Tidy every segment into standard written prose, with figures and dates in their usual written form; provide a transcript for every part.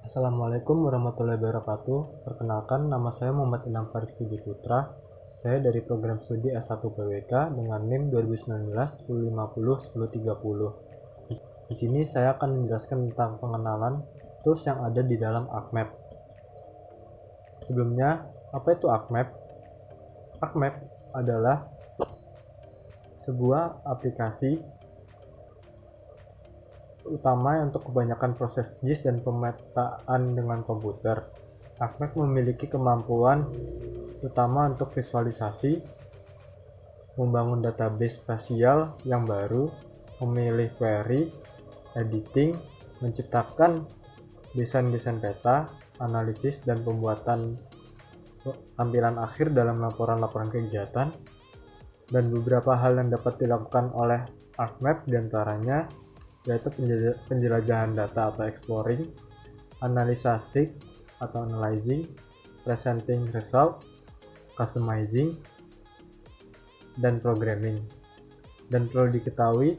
Assalamualaikum warahmatullahi wabarakatuh. Perkenalkan, nama saya Muhammad Ilham Farizky Putra. Saya dari program studi S1 PWK dengan NIM 2019 1050 1030. Di sini saya akan menjelaskan tentang pengenalan tools yang ada di dalam ArcMap. Sebelumnya, apa itu ArcMap? ArcMap adalah sebuah aplikasi utama untuk kebanyakan proses JIS dan pemetaan dengan komputer. ArcMap memiliki kemampuan utama untuk visualisasi, membangun database spasial yang baru, memilih query, editing, menciptakan desain-desain peta, analisis, dan pembuatan tampilan akhir dalam laporan-laporan kegiatan. Dan beberapa hal yang dapat dilakukan oleh ArcMap diantaranya yaitu penjelajahan data atau exploring, analisasi atau analyzing, presenting result, customizing, dan programming. Dan perlu diketahui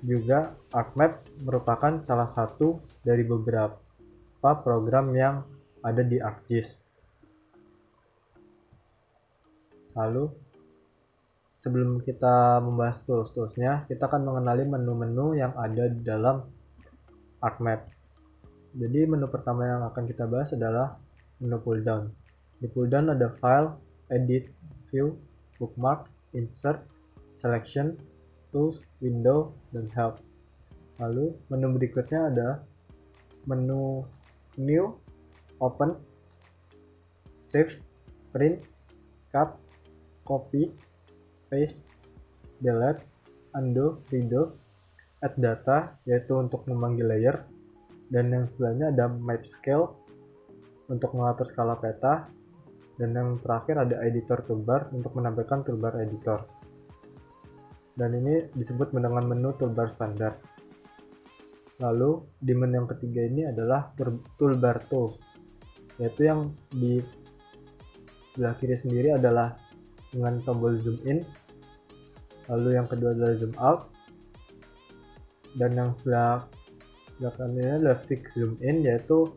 juga ArcMap merupakan salah satu dari beberapa program yang ada di ArcGIS. Lalu sebelum kita membahas tools-toolsnya, kita akan mengenali menu-menu yang ada di dalam ArcMap. Jadi menu pertama yang akan kita bahas adalah menu pull down. Di pull down ada File, Edit, View, Bookmark, Insert, Selection, Tools, Window, dan Help. Lalu menu berikutnya ada menu New, Open, Save, Print, Cut, Copy, Paste, Delete, Undo, Redo, Add Data yaitu untuk memanggil layer, dan yang sebelahnya ada Map Scale untuk mengatur skala peta, dan yang terakhir ada Editor Toolbar untuk menampilkan toolbar editor. Dan ini disebut dengan menu toolbar standar. Lalu di menu yang ketiga ini adalah toolbar tools, yaitu yang di sebelah kiri sendiri adalah dengan tombol zoom in. Lalu yang kedua adalah zoom out, dan yang sebelah kanan ini adalah fix zoom in, yaitu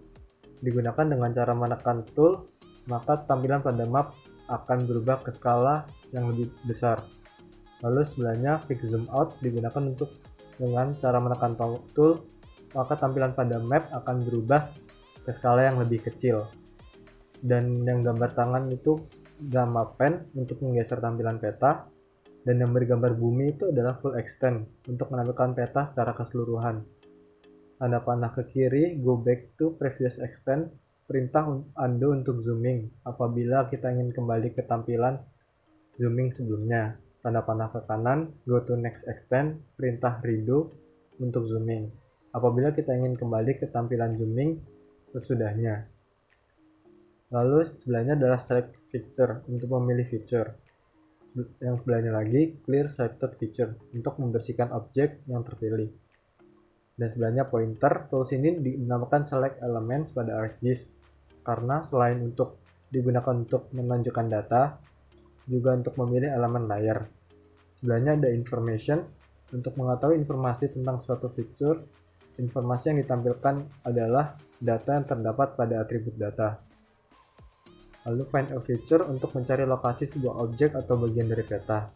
digunakan dengan cara menekan tool maka tampilan pada map akan berubah ke skala yang lebih besar. Lalu sebelahnya fix zoom out digunakan untuk dengan cara menekan tool maka tampilan pada map akan berubah ke skala yang lebih kecil. Dan yang gambar tangan itu gamma pen untuk menggeser tampilan peta. Dan yang bergambar bumi itu adalah full extent untuk menampilkan peta secara keseluruhan. Tanda panah ke kiri go back to previous extent, perintah undo untuk zooming apabila kita ingin kembali ke tampilan zooming sebelumnya. Tanda panah ke kanan go to next extent, perintah redo untuk zooming apabila kita ingin kembali ke tampilan zooming sesudahnya. Lalu sebelahnya adalah select feature untuk memilih feature. Yang sebelahnya lagi clear selected feature untuk membersihkan objek yang terpilih. Dan sebelahnya pointer, tools ini dinamakan select elements pada ArcGIS karena selain untuk digunakan untuk menunjukkan data, juga untuk memilih elemen layer. Sebelahnya ada information untuk mengetahui informasi tentang suatu feature. Informasi yang ditampilkan adalah data yang terdapat pada atribut data. Lalu find a feature untuk mencari lokasi sebuah objek atau bagian dari peta.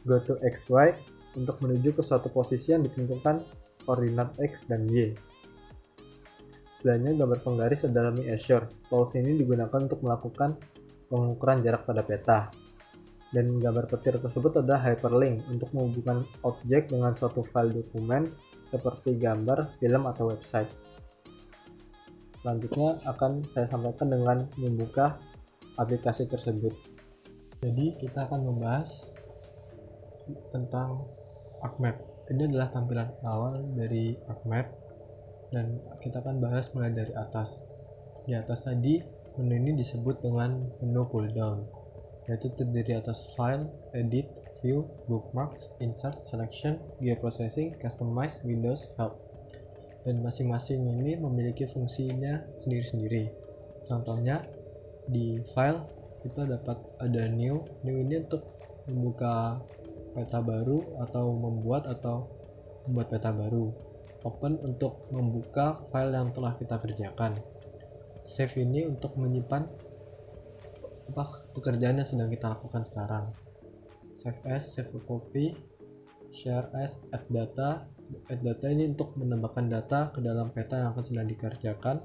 Go to XY untuk menuju ke suatu posisi yang ditentukan koordinat X dan Y. Sebelahnya gambar penggaris adalah measure. Tools ini digunakan untuk melakukan pengukuran jarak pada peta. Dan gambar petir tersebut adalah hyperlink untuk menghubungkan objek dengan suatu file dokumen seperti gambar, film, atau website. Selanjutnya akan saya sampaikan dengan membuka aplikasi tersebut. Jadi kita akan membahas tentang ArcMap. Ini adalah tampilan awal dari ArcMap dan kita akan bahas mulai dari atas. Di atas tadi menu ini disebut dengan menu pull down, yaitu terdiri atas file, edit, view, bookmarks, insert, selection, geoprocessing, customize, windows, help. Dan masing-masing ini memiliki fungsinya sendiri-sendiri. Contohnya di file itu ada new ini untuk membuka peta baru atau membuat peta baru. Open untuk membuka file yang telah kita kerjakan. Save ini untuk menyimpan pekerjaan yang sedang kita lakukan sekarang. Save as, save a copy, share as, add data. Add data ini untuk menambahkan data ke dalam peta yang akan sedang dikerjakan.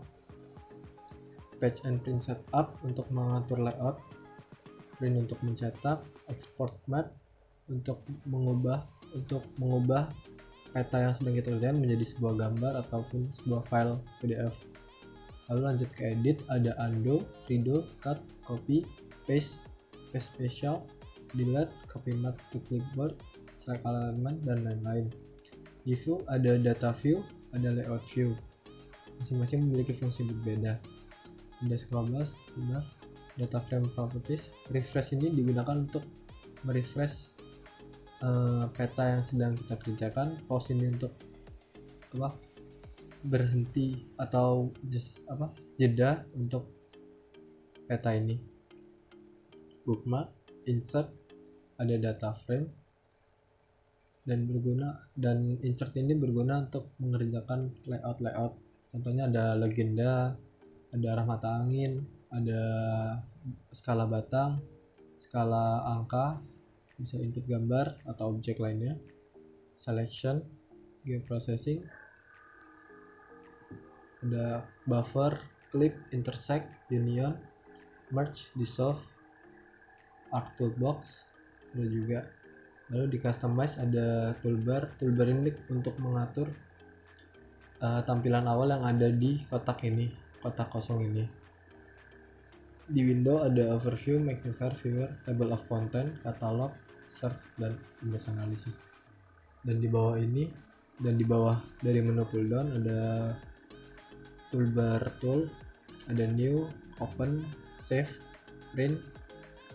Patch and print setup untuk mengatur layout. Print untuk mencetak. Export map untuk mengubah peta yang sedang kita kerjakan menjadi sebuah gambar ataupun sebuah file PDF. Lalu lanjut ke edit, ada undo, redo, cut, copy, paste special, delete, copy map to clipboard, select element, dan lain-lain. Di view ada data view, ada layout view, masing-masing memiliki fungsi berbeda. Ada scroll bar, data frame properties. Refresh ini digunakan untuk merefresh peta yang sedang kita kerjakan. Pause ini untuk berhenti atau jeda untuk peta ini. Bookmark, insert, ada data frame, dan insert ini berguna untuk mengerjakan layout. Contohnya ada legenda, ada arah mata angin, ada skala batang, skala angka, bisa input gambar atau objek lainnya. Selection, geoprocessing, ada buffer, clip, intersect, union, merge, dissolve, arc toolbox, ada juga. Lalu di customize ada toolbar ini untuk mengatur tampilan awal yang ada di kotak kosong ini. Di window ada overview, magnifier, viewer, table of content, catalog, search, dan image analysis. Dan di bawah dari menu pulldown ada toolbar tool, ada new, open, save, print,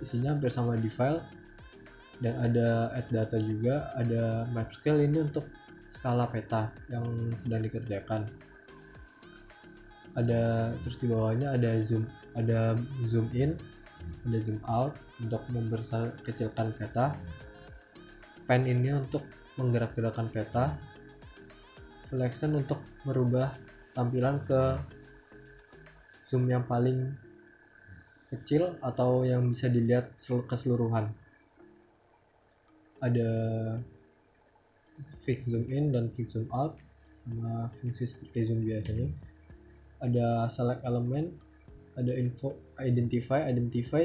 isinya hampir sama di file, dan ada add data juga. Ada map scale ini untuk skala peta yang sedang dikerjakan. Terus di bawahnya ada zoom in, ada zoom out untuk memperskecilkan peta. Pen ini untuk menggerak-gerakkan peta. Selection untuk merubah tampilan ke zoom yang paling kecil atau yang bisa dilihat keseluruhan. Ada fix zoom in dan fix zoom out sama fungsi seperti zoom biasanya. Ada select element, ada identify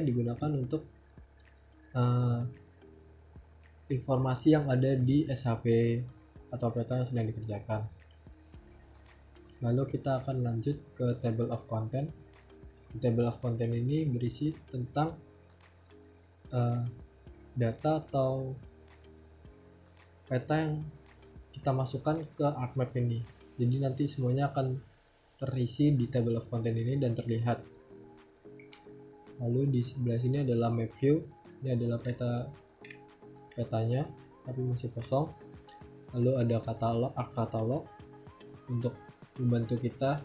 digunakan untuk informasi yang ada di SHP atau peta yang sedang dikerjakan. Lalu kita akan lanjut ke table of content. Table of content ini berisi tentang data atau peta yang kita masukkan ke ArcMap ini. Jadi nanti semuanya akan terisi di table of content ini dan terlihat. Lalu di sebelah sini adalah map view. Ini adalah petanya tapi masih kosong. Lalu ada katalog untuk membantu kita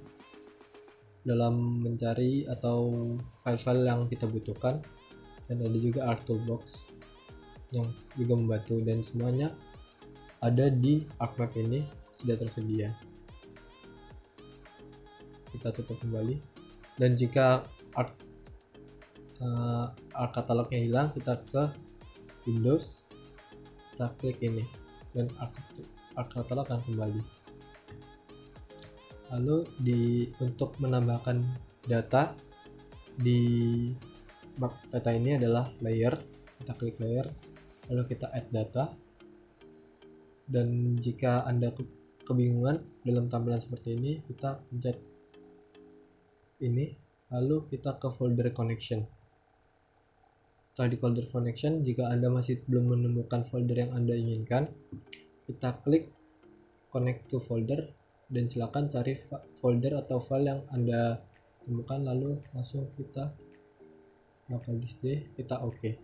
dalam mencari atau file-file yang kita butuhkan, dan ada juga arc toolbox yang juga membantu, dan semuanya ada di ArcMap ini sudah tersedia. Kita tutup kembali, dan jika arc katalognya hilang, kita ke Windows, kita klik ini, dan arc katalog akan kembali. Lalu untuk menambahkan data di peta ini adalah layer. Kita klik layer, lalu kita add data. Dan jika Anda kebingungan dalam tampilan seperti ini, kita pencet ini, lalu kita ke folder connection. Setelah di folder connection, jika Anda masih belum menemukan folder yang Anda inginkan, kita klik connect to folder, dan silakan cari folder atau file yang Anda temukan, lalu langsung kita local disk D, kita OK.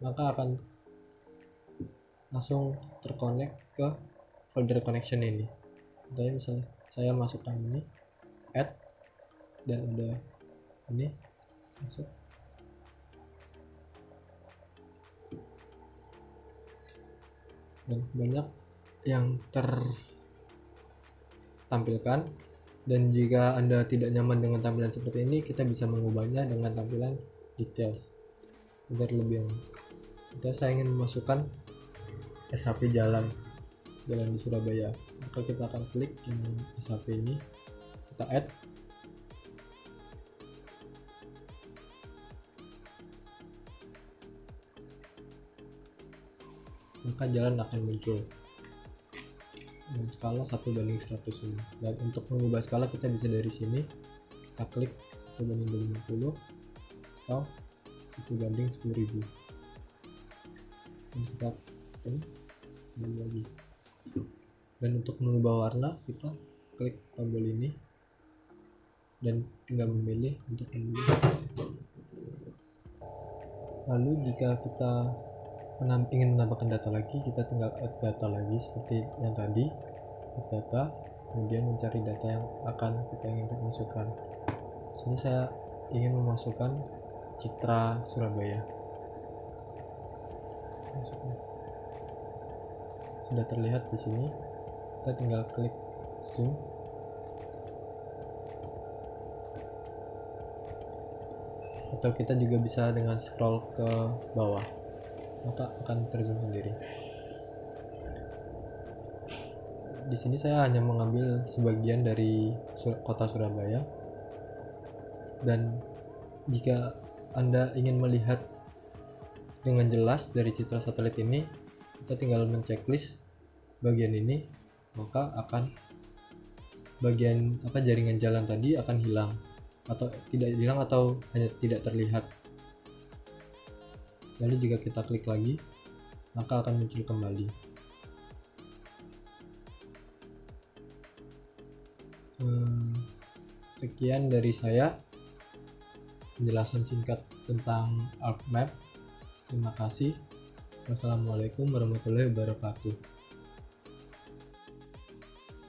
Maka akan langsung terkonek ke folder connection ini. Contohnya misalnya saya masukkan ini, add, dan ada ini masuk. Dan banyak yang tertampilkan. Dan jika Anda tidak nyaman dengan tampilan seperti ini, kita bisa mengubahnya dengan tampilan details agar lebih nyaman. Saya ingin memasukkan SHP jalan di Surabaya, maka kita akan klik yang SHP ini, kita add, maka jalan akan muncul dengan skala 1:100 ini. Dan untuk mengubah skala kita bisa dari sini, kita klik 1:50 atau 1:10.000, dan kita kembali lagi. Dan untuk mengubah warna kita klik tombol ini dan tinggal memilih untuk memilih. Lalu jika kita ingin menambahkan data lagi, kita tinggal add data lagi seperti yang tadi, add data, kemudian mencari data yang akan kita inginkan masukkan. Sini saya ingin memasukkan Citra Surabaya. Sudah terlihat di sini, kita tinggal klik zoom, atau kita juga bisa dengan scroll ke bawah, maka akan terzoom sendiri. Di sini saya hanya mengambil sebagian dari kota Surabaya, dan jika Anda ingin melihat dengan jelas dari citra satelit ini, kita tinggal menceklis bagian ini, maka akan bagian jaringan jalan tadi akan hilang, atau tidak hilang, atau hanya tidak terlihat. Lalu jika kita klik lagi, maka akan muncul kembali. Sekian dari saya penjelasan singkat tentang ArcMap. Terima kasih. Wassalamualaikum warahmatullahi wabarakatuh.